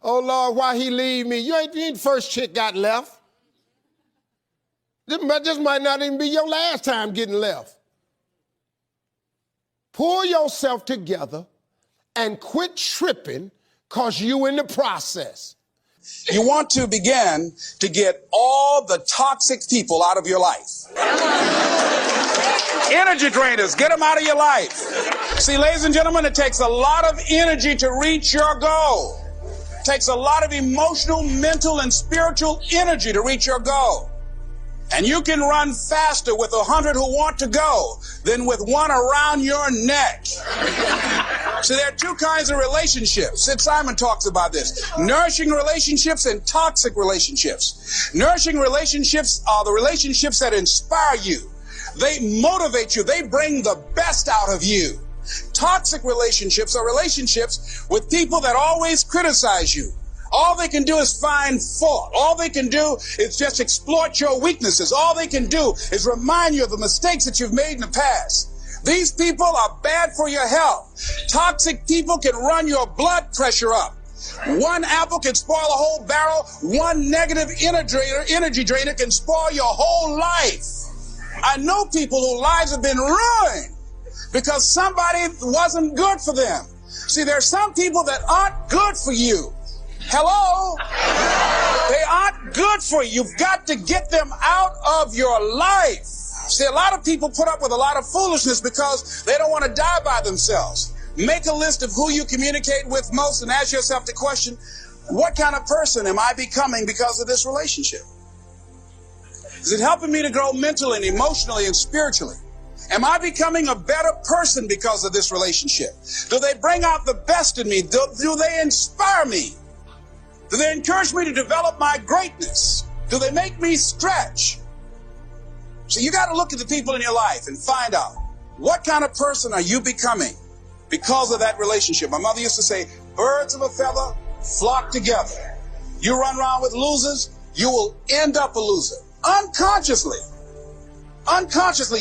Oh, Lord, why he leave me? You ain't the first chick got left. This might not even be your last time getting left. Pull yourself together and quit tripping because you in the process. You want to begin to get all the toxic people out of your life. Energy drainers, get them out of your life. See, ladies and gentlemen, it takes a lot of energy to reach your goal. It takes a lot of emotional, mental, and spiritual energy to reach your goal. And you can run faster with 100 who want to go than with one around your neck. So there are two kinds of relationships. Sid Simon talks about this. Nourishing relationships and toxic relationships. Nourishing relationships are the relationships that inspire you. They motivate you. They bring the best out of you. Toxic relationships are relationships with people that always criticize you. All they can do is find fault. All they can do is just exploit your weaknesses. All they can do is remind you of the mistakes that you've made in the past. These people are bad for your health. Toxic people can run your blood pressure up. One apple can spoil a whole barrel. One negative energy drainer can spoil your whole life. I know people whose lives have been ruined because somebody wasn't good for them. See, there are some people that aren't good for you. Hello? They aren't good for you. You've got to get them out of your life. See, a lot of people put up with a lot of foolishness because they don't want to die by themselves. Make a list of who you communicate with most and ask yourself the question, what kind of person am I becoming because of this relationship? Is it helping me to grow mentally and emotionally and spiritually? Am I becoming a better person because of this relationship? Do they bring out the best in me? Do they inspire me? Do they encourage me to develop my greatness? Do they make me stretch? So you got to look at the people in your life and find out what kind of person are you becoming because of that relationship. My mother used to say, birds of a feather flock together. You run around with losers, you will end up a loser. Unconsciously,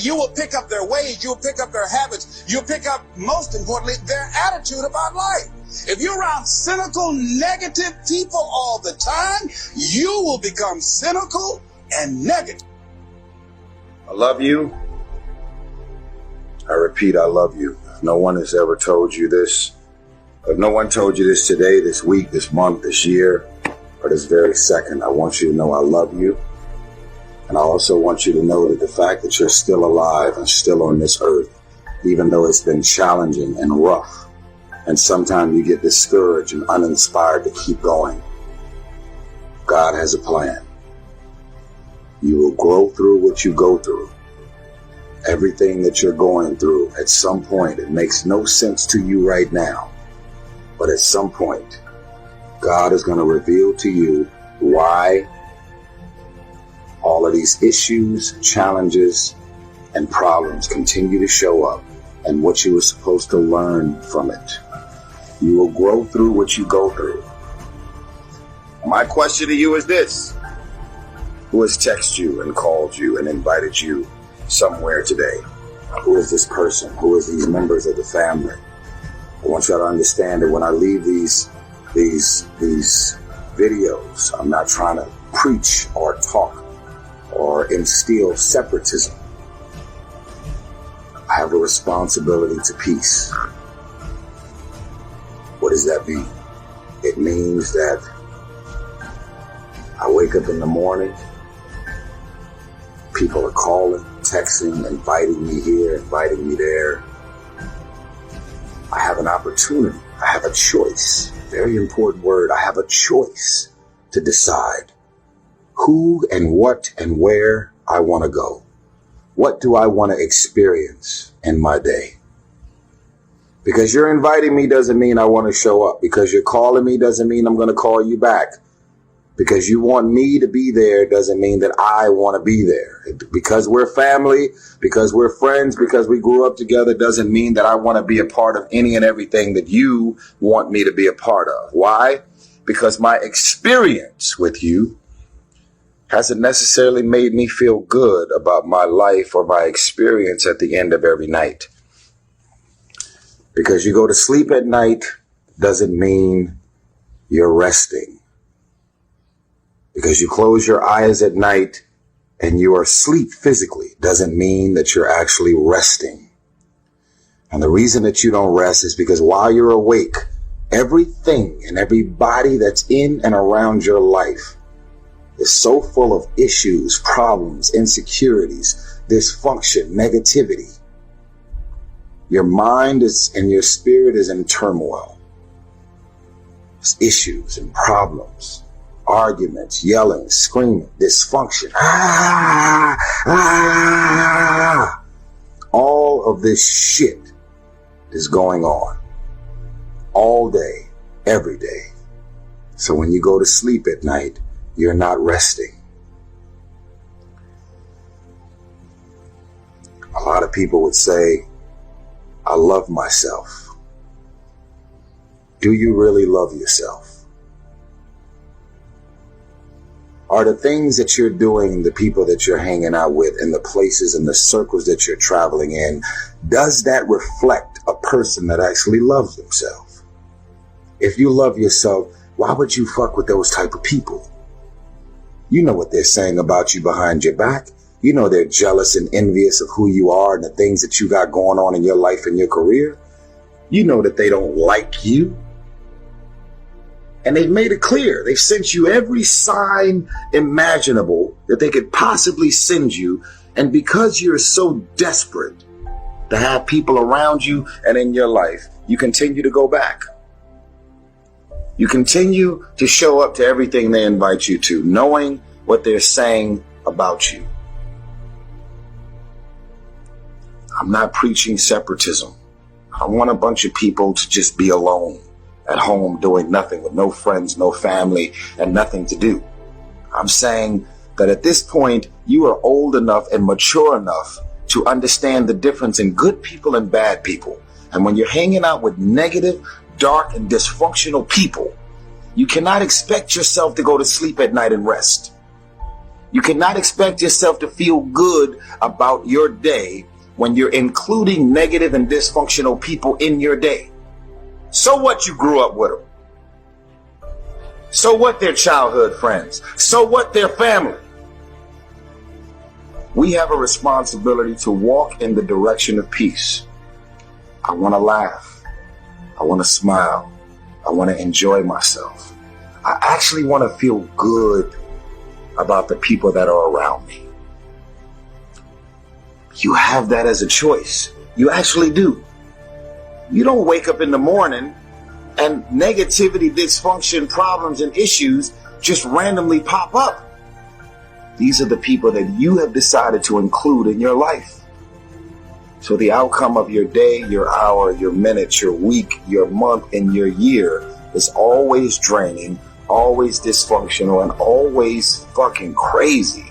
you will pick up their ways, you will pick up their habits, you'll pick up, most importantly, their attitude about life. If you're around cynical, negative people all the time, you will become cynical and negative. I love you. I repeat, I love you. If no one has ever told you this, if no one told you this today, this week, this month, this year, or this very second, I want you to know I love you. And I also want you to know that the fact that you're still alive and still on this earth, even though it's been challenging and rough, and sometimes you get discouraged and uninspired to keep going, God has a plan. You will grow through what you go through. Everything that you're going through, at some point, it makes no sense to you right now. But at some point, God is going to reveal to you why all of these issues, challenges, and problems continue to show up and what you were supposed to learn from it. You will grow through what you go through. My question to you is this. Who has texted you and called you and invited you somewhere today? Who is this person? Who is these members of the family? I want you to understand that when I leave these videos, I'm not trying to preach or talk or instill separatism. I have a responsibility to peace. What does that mean? It means that I wake up in the morning, people are calling, texting, inviting me here, inviting me there. I have an opportunity. I have a choice. Very important word. I have a choice to decide who and what and where I want to go. What do I want to experience in my day? Because you're inviting me doesn't mean I want to show up. Because you're calling me doesn't mean I'm going to call you back. Because you want me to be there doesn't mean that I want to be there. Because we're family, because we're friends, because we grew up together doesn't mean that I want to be a part of any and everything that you want me to be a part of. Why? Because my experience with you hasn't necessarily made me feel good about my life or my experience at the end of every night. Because you go to sleep at night doesn't mean you're resting. Because you close your eyes at night and you are asleep physically doesn't mean that you're actually resting. And the reason that you don't rest is because while you're awake, everything and everybody that's in and around your life is so full of issues, problems, insecurities, dysfunction, negativity. Your mind is and your spirit is in turmoil. There's issues and problems, arguments, yelling, screaming, dysfunction. All of this shit is going on all day, every day. So when you go to sleep at night, you're not resting. A lot of people would say, I love myself. Do you really love yourself? Are the things that you're doing, the people that you're hanging out with, and the places and the circles that you're traveling in, does that reflect a person that actually loves themselves? If you love yourself, why would you fuck with those type of people? You know what they're saying about you behind your back. You know they're jealous and envious of who you are and the things that you got going on in your life and your career. You know that they don't like you. And they've made it clear. They've sent you every sign imaginable that they could possibly send you. And because you're so desperate to have people around you and in your life, you continue to go back. You continue to show up to everything they invite you to, knowing what they're saying about you. I'm not preaching separatism. I want a bunch of people to just be alone at home doing nothing with no friends, no family, and nothing to do. I'm saying that at this point, you are old enough and mature enough to understand the difference in good people and bad people. And when you're hanging out with negative, dark, and dysfunctional people, you cannot expect yourself to go to sleep at night and rest. You cannot expect yourself to feel good about your day when you're including negative and dysfunctional people in your day. So what you grew up with them? So what their childhood friends? So what their family? We have a responsibility to walk in the direction of peace. I want to laugh. I want to smile. I want to enjoy myself. I actually want to feel good about the people that are around me. You have that as a choice. You actually do. You don't wake up in the morning and negativity, dysfunction, problems, and issues just randomly pop up. These are the people that you have decided to include in your life. So the outcome of your day, your hour, your minute, your week, your month, and your year is always draining, always dysfunctional, and always fucking crazy.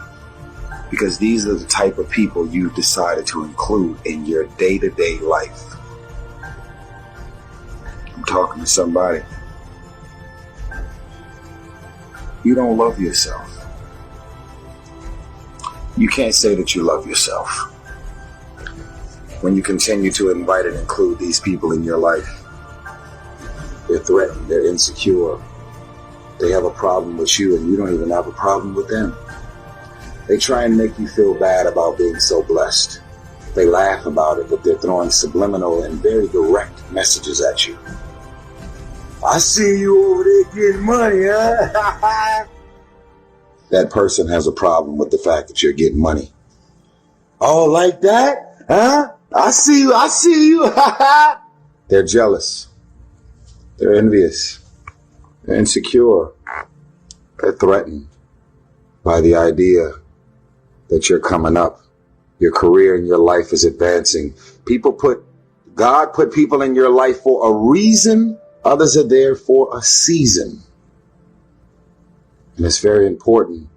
Because these are the type of people you've decided to include in your day-to-day life. I'm talking to somebody. You don't love yourself. You can't say that you love yourself when you continue to invite and include these people in your life. They're threatened, they're insecure, they have a problem with you and you don't even have a problem with them. They try and make you feel bad about being so blessed. They laugh about it, but they're throwing subliminal and very direct messages at you. I see you over there getting money, huh? That person has a problem with the fact that you're getting money. Oh, like that? Huh? I see you. They're jealous. They're envious. They're insecure. They're threatened by the idea that you're coming up. Your career and your life is advancing. God put people in your life for a reason. Others are there for a season. And it's very important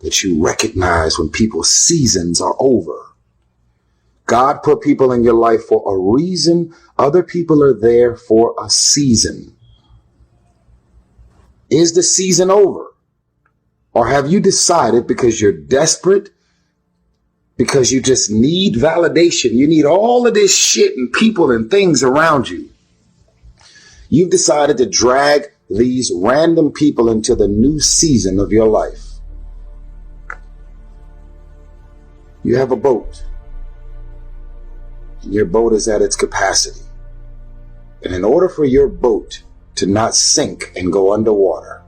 that you recognize when people's seasons are over. God put people in your life for a reason. Other people are there for a season. Is the season over? Or have you decided because you're desperate, because you just need validation, you need all of this shit and people and things around you, you've decided to drag these random people into the new season of your life. You have a boat. Your boat is at its capacity. And in order for your boat to not sink and go underwater,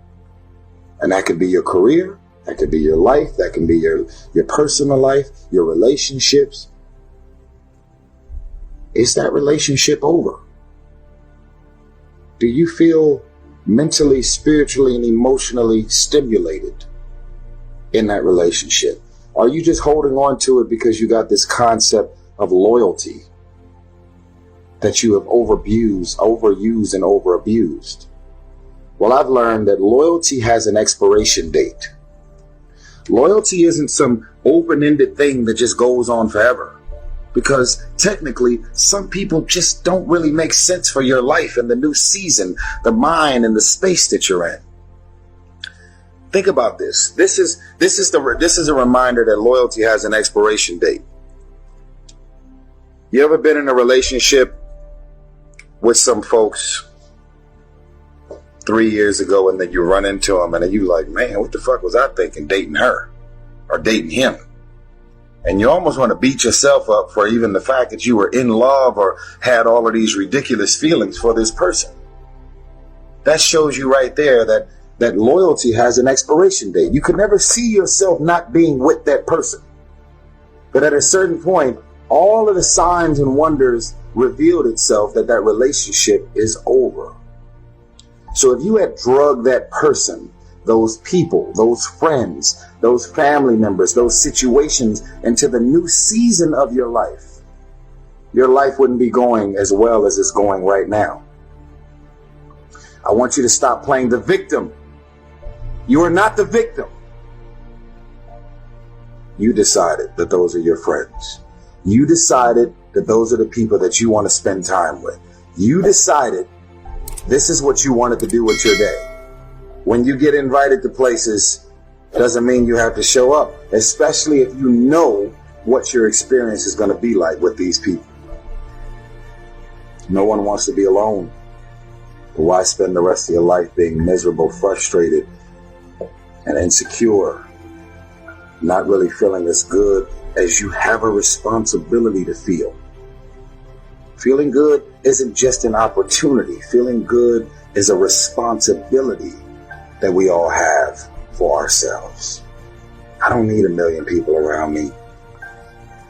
and that could be your career, that could be your life, that can be your personal life, your relationships, is that relationship over? Do you feel mentally, spiritually, and emotionally stimulated in that relationship? Are you just holding on to it because you got this concept of loyalty that you have overused and overabused? Well, I've learned that loyalty has an expiration date. Loyalty isn't some open-ended thing that just goes on forever. Because technically, some people just don't really make sense for your life and the new season, the mind and the space that you're in. Think about this. This is a reminder that loyalty has an expiration date. You ever been in a relationship with some folks 3 years ago and then you run into them and then you like, man, what the fuck was I thinking dating her or dating him? And you almost want to beat yourself up for even the fact that you were in love or had all of these ridiculous feelings for this person. That shows you right there that loyalty has an expiration date. You could never see yourself not being with that person. But at a certain point, all of the signs and wonders revealed itself that that relationship is over. So if you had drugged that person, those people, those friends, those family members, those situations into the new season of your life wouldn't be going as well as it's going right now. I want you to stop playing the victim. You are not the victim. You decided that those are your friends. You decided that those are the people that you want to spend time with. You decided this is what you wanted to do with your day. When you get invited to places, doesn't mean you have to show up, especially if you know what your experience is going to be like with these people. No one wants to be alone. But why spend the rest of your life being miserable, frustrated, and insecure, not really feeling as good as you have a responsibility to feel? Feeling good isn't just an opportunity. Feeling good is a responsibility that we all have for ourselves. I don't need 1 million people around me.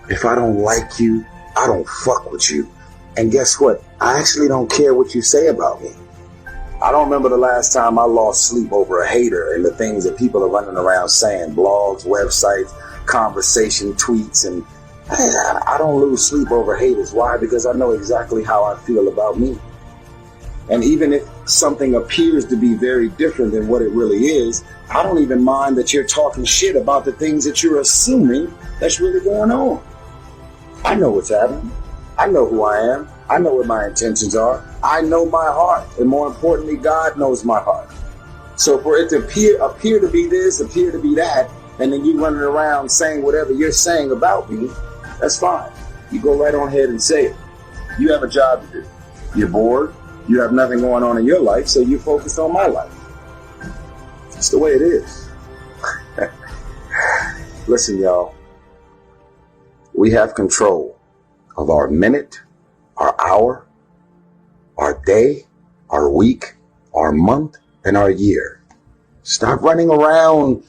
If I don't like you, I don't fuck with you. And guess what? I actually don't care what you say about me. I don't remember the last time I lost sleep over a hater and the things that people are running around saying, blogs, websites, conversation, tweets, and I don't lose sleep over haters. Why? Because I know exactly how I feel about me. And even if something appears to be very different than what it really is, I don't even mind that you're talking shit about the things that you're assuming that's really going on. I know what's happening. I know who I am. I know what my intentions are. I know my heart. And more importantly, God knows my heart. So for it to appear to be this, appear to be that, and then you running around saying whatever you're saying about me, that's fine. You go right on ahead and say it. You have a job to do. You're bored. You have nothing going on in your life, so you focus on my life. It's the way it is. Listen, y'all. We have control of our minute, our hour, our day, our week, our month, and our year. Stop running around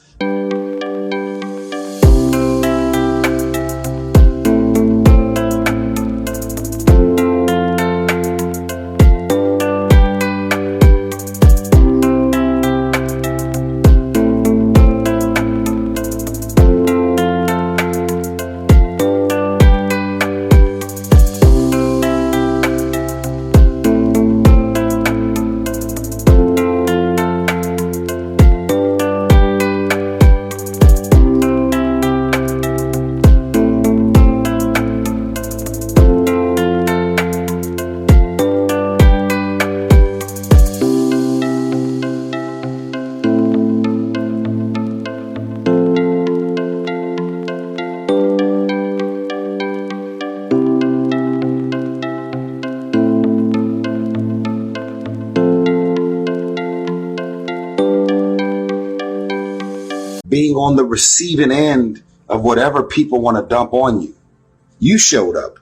being on the receiving end of whatever people want to dump on you. You showed up.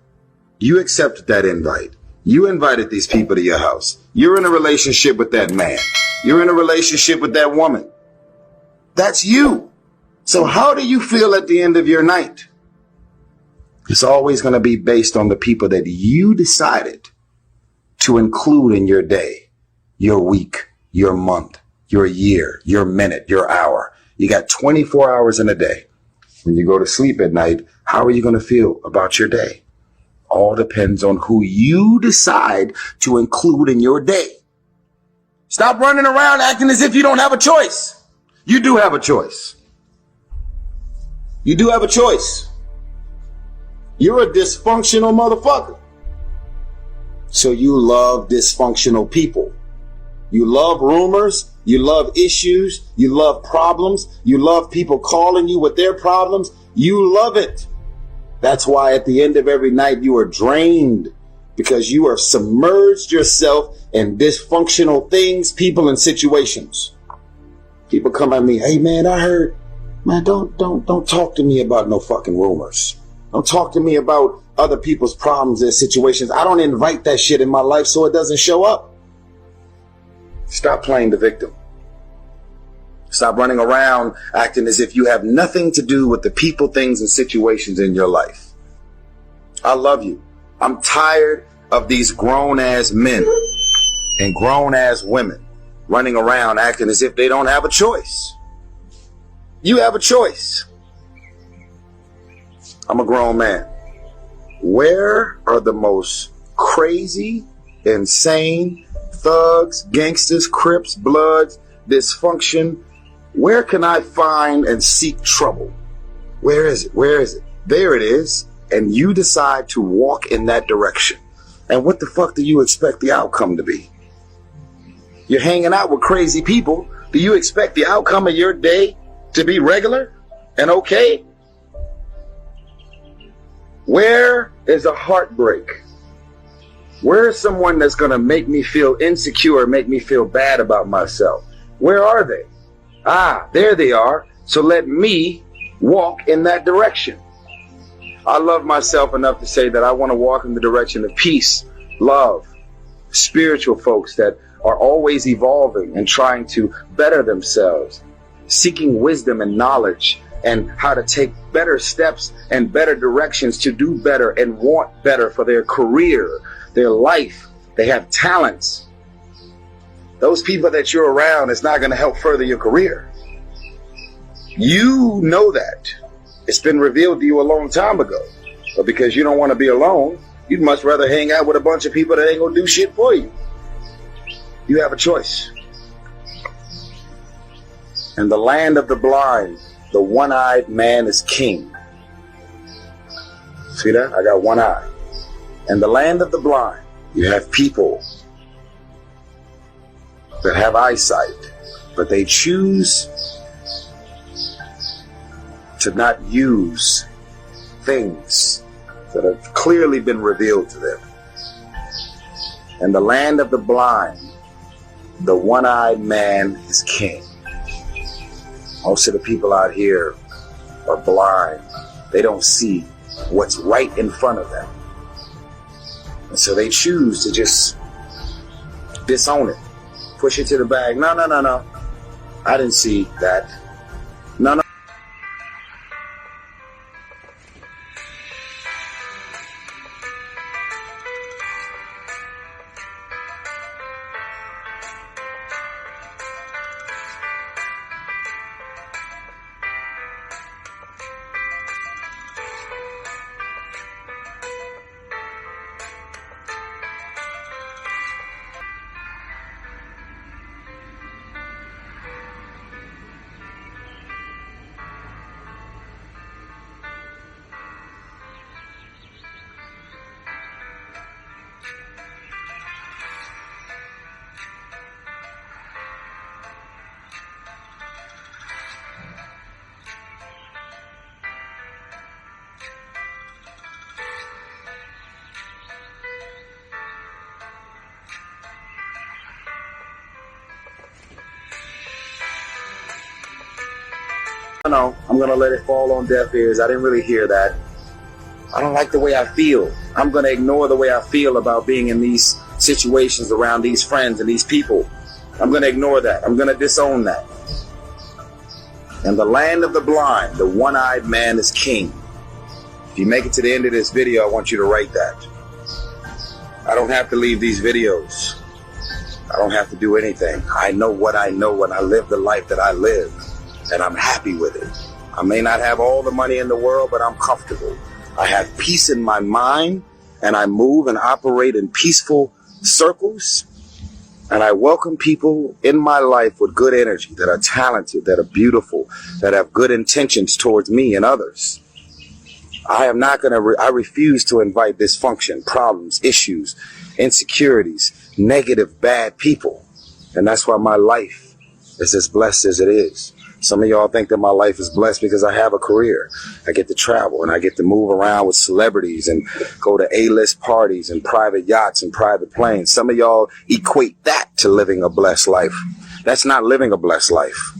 You accepted that invite. You invited these people to your house. You're in a relationship with that man. You're in a relationship with that woman. That's you. So how do you feel at the end of your night? It's always going to be based on the people that you decided to include in your day, your week, your month, your year, your minute, your hour. You got 24 hours in a day. When you go to sleep at night, how are you going to feel about your day? All depends on who you decide to include in your day. Stop running around acting as if you don't have a choice. You do have a choice. You do have a choice. You're a dysfunctional motherfucker. So you love dysfunctional people. You love rumors. You love issues. You love problems. You love people calling you with their problems. You love it. That's why at the end of every night you are drained, because you are submerged yourself in dysfunctional things, people, and situations. People come at me, hey man, I heard, man, don't talk to me about no fucking rumors. Don't talk to me about other people's problems and situations. I don't invite that shit in my life so it doesn't show up. Stop playing the victim. Stop running around acting as if you have nothing to do with the people, things, and situations in your life. I love you. I'm tired of these grown-ass men and grown-ass women running around acting as if they don't have a choice. You have a choice. I'm a grown man. Where are the most crazy, insane thugs, gangsters, Crips, Bloods, dysfunction? Where can I find and seek trouble? Where is it? Where is it? There it is. And you decide to walk in that direction. And what the fuck do you expect the outcome to be? You're hanging out with crazy people. Do you expect the outcome of your day to be regular and okay? Where is a heartbreak? Where is someone that's going to make me feel insecure, make me feel bad about myself? Where are they? Ah, there they are. So let me walk in that direction. I love myself enough to say that I want to walk in the direction of peace, love, spiritual folks that are always evolving and trying to better themselves, seeking wisdom and knowledge and how to take better steps and better directions to do better and want better for their career, their life. They have talents. Those people that you're around is not going to help further your career. You know that. It's been revealed to you a long time ago. But because you don't want to be alone, you'd much rather hang out with a bunch of people that ain't going to do shit for you. You have a choice. In the land of the blind, the one-eyed man is king. See that? I got one eye. In the land of the blind, you have people that have eyesight, but they choose to not use things that have clearly been revealed to them. In the land of the blind, the one-eyed man is king. Most of the people out here are blind. They don't see what's right in front of them. And so they choose to just disown it. Push it to the back. No. I didn't see that. No. No, I'm going to let it fall on deaf ears. I didn't really hear that. I don't like the way I feel. I'm going to ignore the way I feel about being in these situations around these friends and these people. I'm going to ignore that. I'm going to disown that. In the land of the blind, the one-eyed man is king. If you make it to the end of this video, I want you to write that. I don't have to leave these videos. I don't have to do anything. I know what I know, and I live the life that I live, and I'm happy with it. I may not have all the money in the world, but I'm comfortable. I have peace in my mind, and I move and operate in peaceful circles, and I welcome people in my life with good energy, that are talented, that are beautiful, that have good intentions towards me and others. I refuse to invite dysfunction, problems, issues, insecurities, negative, bad people. And that's why my life is as blessed as it is. Some of y'all think that my life is blessed because I have a career. I get to travel and I get to move around with celebrities and go to A-list parties and private yachts and private planes. Some of y'all equate that to living a blessed life. That's not living a blessed life.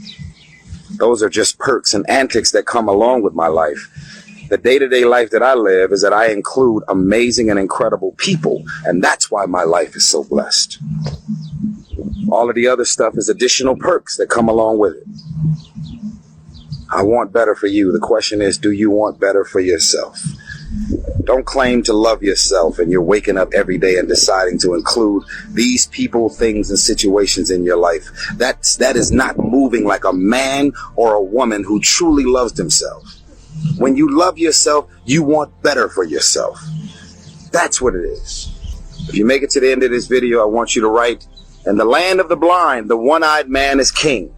Those are just perks and antics that come along with my life. The day-to-day life that I live is that I include amazing and incredible people, and that's why my life is so blessed. All of the other stuff is additional perks that come along with it. I want better for you. The question is, do you want better for yourself? Don't claim to love yourself and you're waking up every day and deciding to include these people, things, and situations in your life. That is not moving like a man or a woman who truly loves themselves. When you love yourself, you want better for yourself. That's what it is. If you make it to the end of this video, I want you to write, "In the land of the blind, the one-eyed man is king."